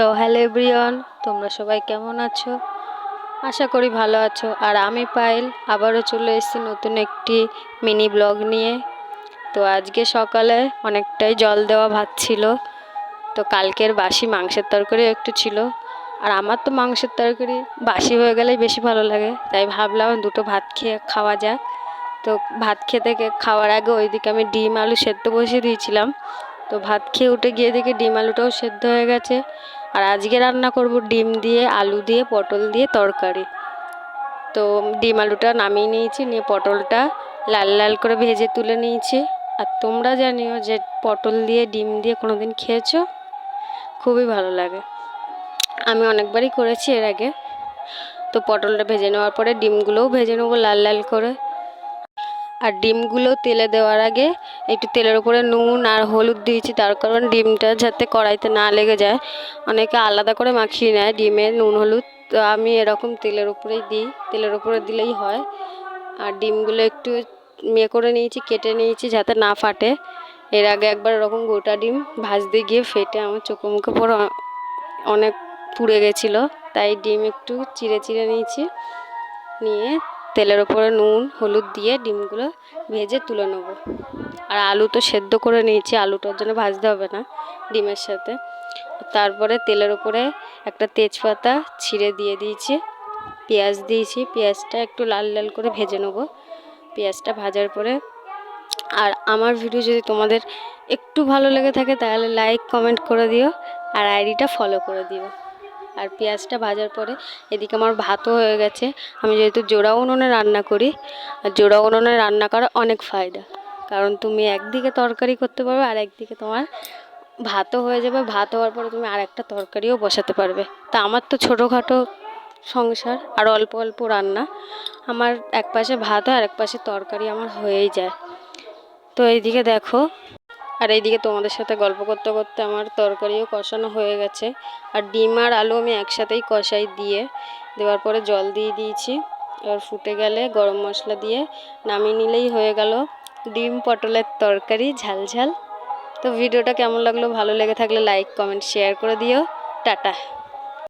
So hello everyone, তোমরা সবাই কেমন আছো? আশা করি ভালো আছো। আর আমি পায়েল আবারও চলে এসেছি নতুন একটি মিনি ব্লগ নিয়ে। তো আজকে সকালে অনেকটাই জল দেওয়া ভাত ছিল, তো কালকের বাসি মাংসের তরকারি একটু ছিল। আর আমার তো মাংসের তরকারি বাসি হয়ে গেলেই বেশি ভালো লাগে, তাই ভাবলাম দুটো ভাত খেয়ে খাওয়া যাক। তো ভাত খাওয়ার আগে ওইদিকে আমি ডিম আলু সেদ্ধ বসিয়ে দিয়েছিলাম। তো ভাত খেয়ে উঠে গিয়ে দেখি ডিম আলুটাও সেদ্ধ হয়ে গেছে। আর আজকে রান্না করব ডিম দিয়ে, আলু দিয়ে, পটল দিয়ে তরকারি। তো ডিম আলুটা নামিয়ে নিয়েছি, নিয়ে পটলটা লাল লাল করে ভেজে তুলে নিয়েছি। আর তোমরা জানিও যে পটল দিয়ে ডিম দিয়ে কোনো দিন খেয়েছো? খুবই ভালো লাগে, আমি অনেকবারই করেছি এর আগে। তো পটলটা ভেজে নেওয়ার পরে ডিমগুলোও ভেজে নেবো লাল লাল করে। আর ডিমগুলো তেলে দেওয়ার আগে একটু তেলের উপরে নুন আর হলুদ দিয়েছি, তার কারণ ডিমটা যাতে কড়াইতে না লেগে যায়। অনেকে আলাদা করে মাখিয়ে নেয় ডিমে নুন হলুদ, তো আমি এরকম তেলের উপরেই দিই, তেলের উপরে দিলেই হয়। আর ডিমগুলো একটু করে নিয়েছি, কেটে নিয়েছি যাতে না ফাটে। এর আগে একবার এরকম গোটা ডিম ভাজতে গিয়ে ফেটে আমার চোখে মুখে পুরো অনেক পুড়ে গেছিলো, তাই ডিম একটু চিড়ে চিড়ে নিয়েছি। নিয়ে তেলের ওপরে নুন হলুদ দিয়ে ডিমগুলো ভেজে তুলে নেব। আর আলু তো সেদ্ধ করে নিয়েছি, আলুটার জন্য ভাজতে হবে না ডিমের সাথে। তারপরে তেলের ওপরে একটা তেজপাতা ছিঁড়ে দিয়ে দিয়েছি, পেঁয়াজ দিয়েছি, পেঁয়াজটা একটু লাল লাল করে ভেজে নেব। পেঁয়াজটা ভাজার পরে, আর আমার ভিডিও যদি তোমাদের একটু ভালো লেগে থাকে তাহলে লাইক কমেন্ট করে দিও, আর আইডিটা ফলো করে দিও। আর পেঁয়াজটা ভাজার পরে এদিকে আমার ভাতও হয়ে গেছে। আমি যেহেতু জোড়া উনুনে রান্না করি, আর জোড়া উনুনে রান্না করা অনেক ফায়দা, কারণ তুমি একদিকে তরকারি করতে পারবে আর একদিকে তোমার ভাতও হয়ে যাবে। ভাত হওয়ার পরে তুমি আর একটা তরকারিও বসাতে পারবে। তা আমার তো ছোটোখাটো সংসার আর অল্প অল্প রান্না, আমার এক পাশে ভাত হয় আর এক পাশে তরকারি আমার হয়েই যায়। তো এইদিকে দেখো, আর এইদিকে তোমাদের সাথে গল্প করতে করতে আমার তরকারিও কষানো হয়ে গেছে। আর ডিম আর আলু আমি একসাথেই কষাই, দেওয়ার পরে জল দিয়ে দিয়েছি। এবার ফুটে গেলে গরম মশলা দিয়ে নামিয়ে নিলেই হয়ে গেল ডিম পটলের তরকারি ঝাল ঝাল। তো ভিডিওটা কেমন লাগলো? ভালো লেগে থাকলে লাইক কমেন্ট শেয়ার করে দিও। টাটা।